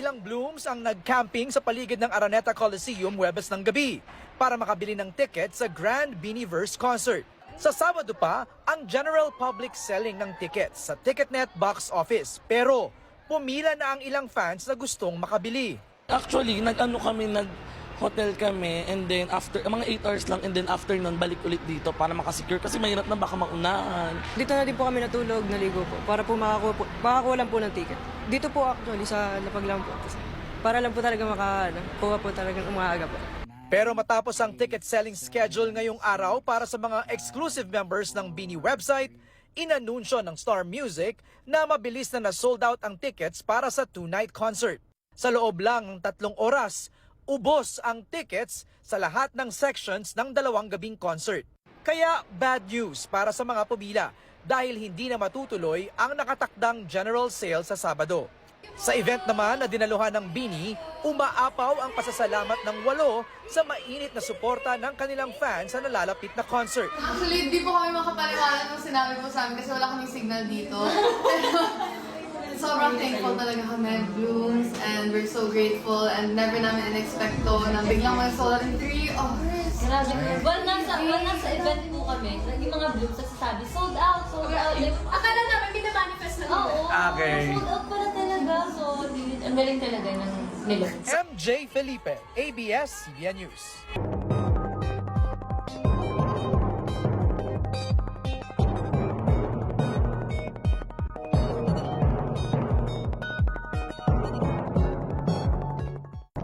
ilang Blooms ang nag-camping sa paligid ng Araneta Coliseum Huwebes ng gabi para makabili ng ticket sa Grand Beanieverse Concert. Sa Sabado pa, ang general public selling ng tickets sa Ticketnet box office. Pero pumila na ang ilang fans na gustong makabili. Actually, nag-hotel kami and then after, mga 8 hours lang and then after nun, balik ulit dito para makasecure kasi mahirap na baka maunahan. Dito na din po kami natulog, naligo po, para po makakuha lang po ng ticket. Dito po actually sa Lapag lang po. Para lang po talaga makakuha po talagang umaga po. Pero matapos ang ticket selling schedule ngayong araw para sa mga exclusive members ng Beanie website, inanunsyo ng Star Music na mabilis na na-sold out ang tickets para sa 2-night concert. Sa loob lang ng 3 oras, ubos ang tickets sa lahat ng sections ng 2 gabing concert. Kaya bad news para sa mga pumila dahil hindi na matutuloy ang nakatakdang general sale sa Sabado. Sa event naman na dinaluhan ng Beanie, umaapaw ang pasasalamat ng 8 sa mainit na suporta ng kanilang fans sa nalalapit na concert. Actually, hindi po kami makapaniwala nung sinabi po sa amin kasi wala kaming signal dito. Sobrang thankful talaga kami, Blooms, and we're so grateful and never namin in-expecto na biglang may sold out in 3 hours. Grabe. Well, nasa event po kami, yung mga Blooms nagsasabi, sold out, sold out. Like, Akala namin binamanifest na nila. oo, sold out pala talaga. So, ang galing talaga ng nila. MJ Felipe, ABS-CBN News.